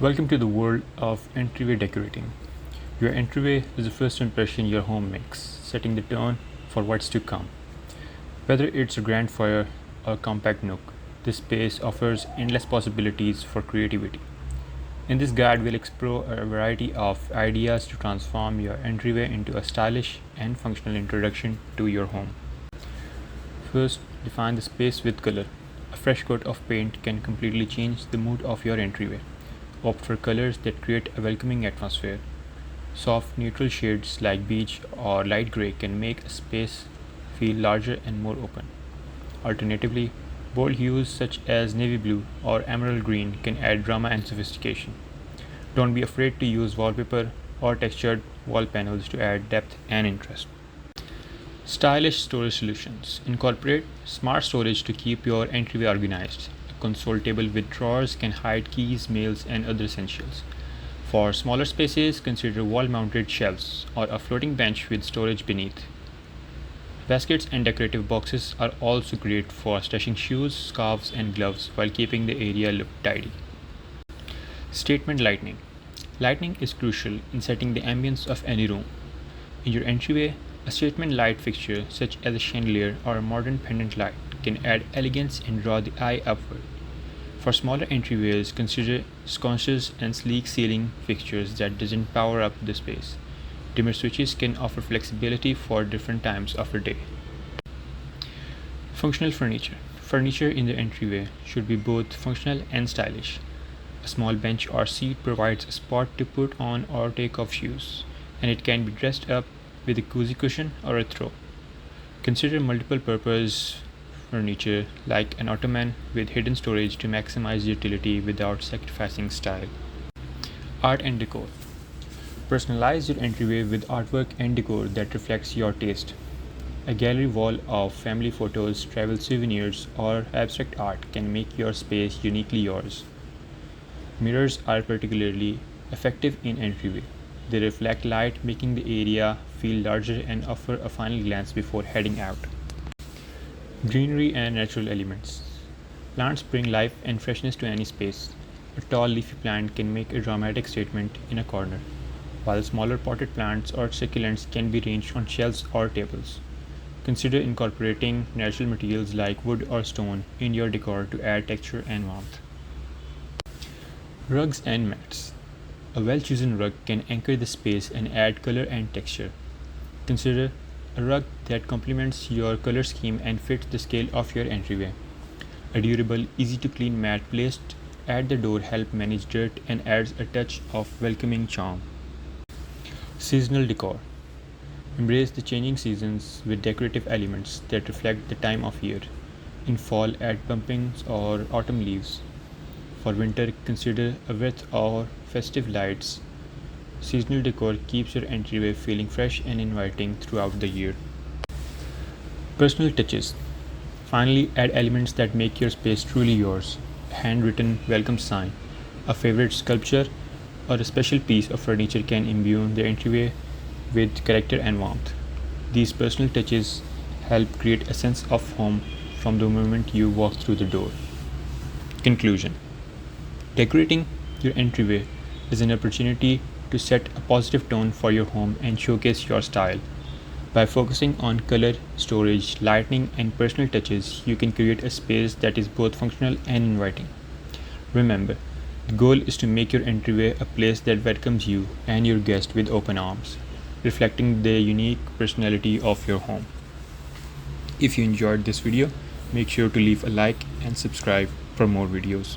Welcome to the world of entryway decorating. Your entryway is the first impression your home makes, setting the tone for what's to come. Whether it's a grand foyer or compact nook, this space offers endless possibilities for creativity. In this guide, we'll explore a variety of ideas to transform your entryway into a stylish and functional introduction to your home. First, define the space with color. A fresh coat of paint can completely change the mood of your entryway. Opt for colors that create a welcoming atmosphere. Soft, neutral shades like beige or light gray can make a space feel larger and more open. Alternatively, bold hues such as navy blue or emerald green can add drama and sophistication. Don't be afraid to use wallpaper or textured wall panels to add depth and interest. Stylish storage solutions. Incorporate smart storage to keep your entryway organized. A console table with drawers can hide keys, mails, and other essentials. For smaller spaces, consider wall-mounted shelves or a floating bench with storage beneath. Baskets and decorative boxes are also great for stashing shoes, scarves, and gloves while keeping the area look tidy. Statement lighting. Lighting is crucial in setting the ambience of any room. In your entryway, a statement light fixture such as a chandelier or a modern pendant light can add elegance and draw the eye upward. For smaller entryways, consider sconces and sleek ceiling fixtures that doesn't power up the space. Dimmer switches can offer flexibility for different times of the day. Functional furniture. Furniture in the entryway should be both functional and stylish. A small bench or seat provides a spot to put on or take off shoes, and it can be dressed up with a cozy cushion or a throw. Consider multiple purpose furniture like an ottoman with hidden storage to maximize utility without sacrificing style. Art and decor. Personalize your entryway with artwork and decor that reflects your taste. A gallery wall of family photos, travel souvenirs, or abstract art can make your space uniquely yours. Mirrors are particularly effective in entryway. They reflect light, making the area feel larger and offer a final glance before heading out. Greenery and natural elements. Plants bring life and freshness to any space. A tall leafy plant can make a dramatic statement in a corner, while smaller potted plants or succulents can be arranged on shelves or tables. Consider incorporating natural materials like wood or stone in your decor to add texture and warmth. Rugs and mats. A well-chosen rug can anchor the space and add color and texture. Consider a rug that complements your color scheme and fits the scale of your entryway. A durable, easy-to-clean mat placed at the door helps manage dirt and adds a touch of welcoming charm. Seasonal decor. Embrace the changing seasons with decorative elements that reflect the time of year. In fall, add pumpkins or autumn leaves. For winter, consider a wreath or festive lights. Seasonal decor keeps your entryway feeling fresh and inviting throughout the year. Personal touches. Finally, add elements that make your space truly yours. A handwritten welcome sign, a favorite sculpture, or a special piece of furniture can imbue the entryway with character and warmth. These personal touches help create a sense of home from the moment you walk through the door. Conclusion. Decorating your entryway is an opportunity to set a positive tone for your home and showcase your style. By focusing on color, storage, lighting, and personal touches, you can create a space that is both functional and inviting. Remember, the goal is to make your entryway a place that welcomes you and your guest with open arms, reflecting the unique personality of your home. If you enjoyed this video, make sure to leave a like and subscribe for more videos.